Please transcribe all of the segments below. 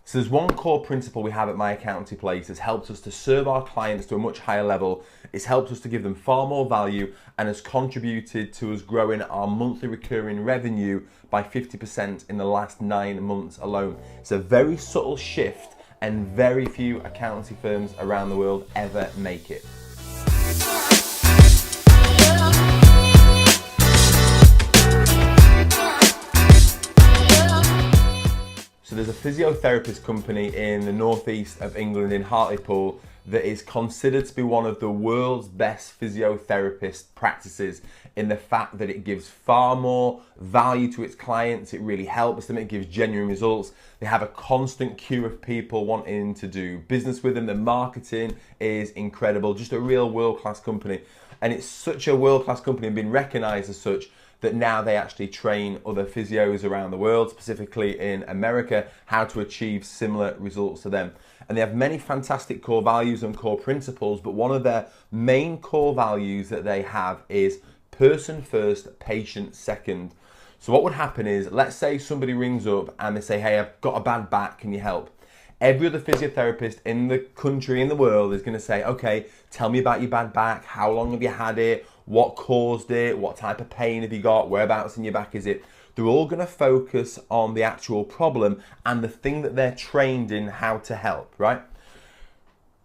So there's one core principle we have at My Accountancy Place that's helped us to serve our clients to a much higher level. It's helped us to give them far more value and has contributed to us growing our monthly recurring revenue by 50% in the last 9 months alone. It's a very subtle shift and very few accountancy firms around the world ever make it. So there's a physiotherapist company in the northeast of England in Hartlepool that is considered to be one of the world's best physiotherapist practices in the fact that it gives far more value to its clients, it really helps them, it gives genuine results. They have a constant queue of people wanting to do business with them, the marketing is incredible, just a real world-class company. And it's such a world-class company and been recognised as such that now they actually train other physios around the world, specifically in America, how to achieve similar results to them. And they have many fantastic core values and core principles, but one of their main core values that they have is person first, patient second. So what would happen is, let's say somebody rings up and they say, hey, I've got a bad back, can you help? Every other physiotherapist in the country, in the world, is going to say, okay, tell me about your bad back, how long have you had it, what caused it, what type of pain have you got, whereabouts in your back is it? They're all going to focus on the actual problem and the thing that they're trained in how to help, right?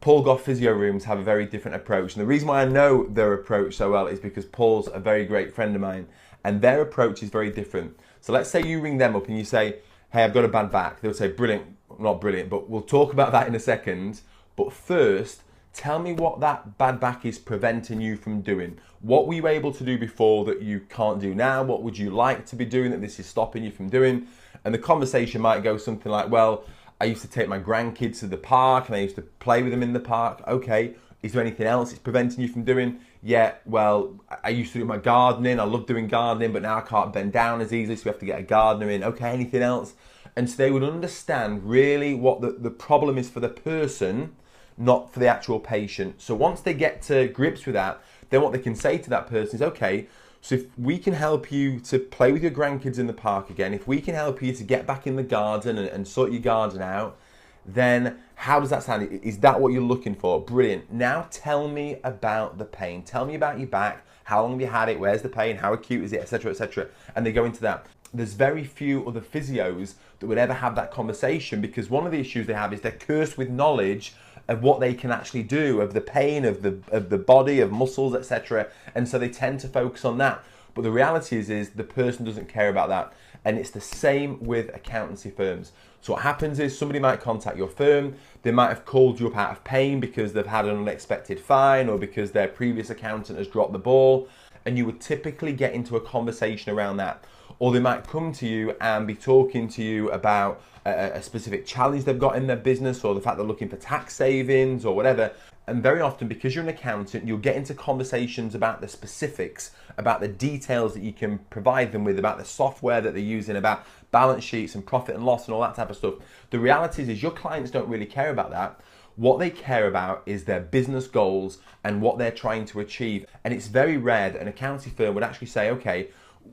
Paul Gough Physio Rooms have a very different approach. And the reason why I know their approach so well is because Paul's a very great friend of mine and their approach is very different. So let's say you ring them up and you say, hey, I've got a bad back. They'll say, brilliant, not brilliant, but we'll talk about that in a second. But first, tell me what that bad back is preventing you from doing. What were you able to do before that you can't do now? What would you like to be doing that this is stopping you from doing? And the conversation might go something like, well, I used to take my grandkids to the park and I used to play with them in the park. Okay, is there anything else it's preventing you from doing? Yeah, well, I used to do my gardening. I love doing gardening, but now I can't bend down as easily, so we have to get a gardener in. Okay, anything else? And so they would understand really what the problem is for the person, not for the actual patient. So once they get to grips with that, then what they can say to that person is, okay, so if we can help you to play with your grandkids in the park again, if we can help you to get back in the garden and sort your garden out, then how does that sound? Is that what you're looking for? Brilliant. Now tell me about the pain. Tell me about your back. How long have you had it? Where's the pain? How acute is it? Etc. etc. And they go into that. There's very few other physios that would ever have that conversation because one of the issues they have is they're cursed with knowledge of what they can actually do, of the pain, of the body, of muscles, etc. And so they tend to focus on that. But the reality is the person doesn't care about that. And it's the same with accountancy firms. So what happens is somebody might contact your firm, they might have called you up out of pain because they've had an unexpected fine or because their previous accountant has dropped the ball, and you would typically get into a conversation around that. Or they might come to you and be talking to you about a specific challenge they've got in their business or the fact they're looking for tax savings or whatever. And very often, because you're an accountant, you'll get into conversations about the specifics, about the details that you can provide them with, about the software that they're using, about balance sheets and profit and loss and all that type of stuff. The reality is your clients don't really care about that. What they care about is their business goals and what they're trying to achieve. And it's very rare that an accounting firm would actually say, okay,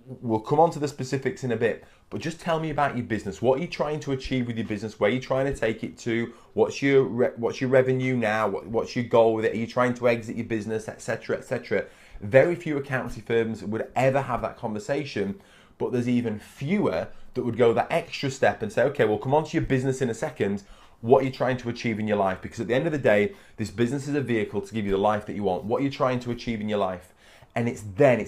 we'll come on to the specifics in a bit, but just tell me about your business. What are you trying to achieve with your business? Where are you trying to take it to? What's your revenue now? What's your goal with it? Are you trying to exit your business, etc., etc.? Very few accountancy firms would ever have that conversation, but there's even fewer that would go that extra step and say, okay, we'll come on to your business in a second. What are you trying to achieve in your life? Because at the end of the day, this business is a vehicle to give you the life that you want. What are you trying to achieve in your life? And it's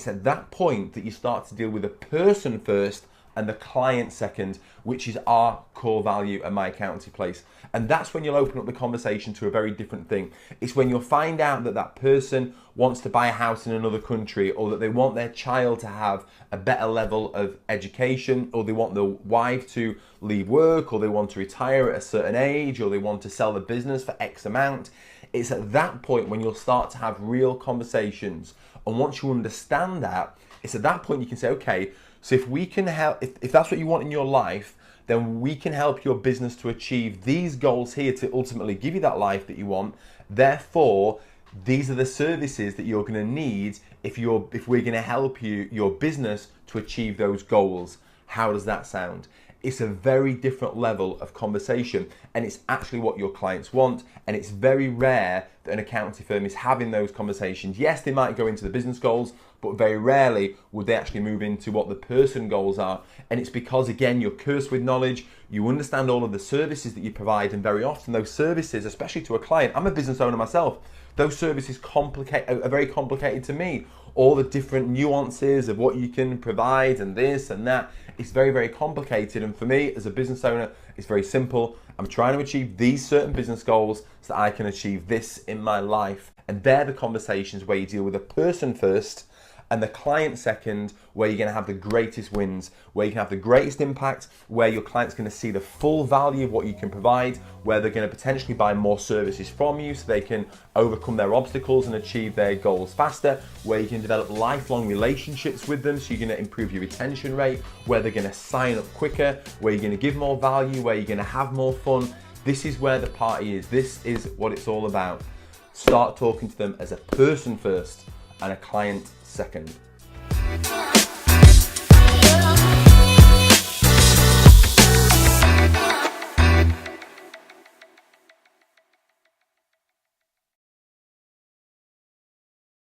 at that point that you start to deal with the person first and the client second, which is our core value at My Accountancy Place. And that's when you'll open up the conversation to a very different thing. It's when you'll find out that that person wants to buy a house in another country, or that they want their child to have a better level of education, or they want the wife to leave work, or they want to retire at a certain age, or they want to sell the business for X amount. It's at that point when you'll start to have real conversations. And once you understand that, it's at that point you can say, okay, so if we can help, if that's what you want in your life, then we can help your business to achieve these goals here to ultimately give you that life that you want. Therefore, these are the services that you're going to need if we're going to help your business to achieve those goals. How does that sound? It's a very different level of conversation, and it's actually what your clients want. And it's very rare that an accountancy firm is having those conversations. Yes, they might go into the business goals, but very rarely would they actually move into what the person goals are. And it's because, again, you're cursed with knowledge, you understand all of the services that you provide, and very often those services, especially to a client, I'm a business owner myself, those services are very complicated to me. All the different nuances of what you can provide and this and that, it's very, very complicated. And for me as a business owner, it's very simple. I'm trying to achieve these certain business goals so that I can achieve this in my life. And they're the conversations where you deal with a person first and the client second, where you're going to have the greatest wins, where you can have the greatest impact, where your client's going to see the full value of what you can provide, where they're going to potentially buy more services from you so they can overcome their obstacles and achieve their goals faster, where you can develop lifelong relationships with them so you're going to improve your retention rate, where they're going to sign up quicker, where you're going to give more value, where you're going to have more fun. This is where the party is. This is what it's all about. Start talking to them as a person first and a client second.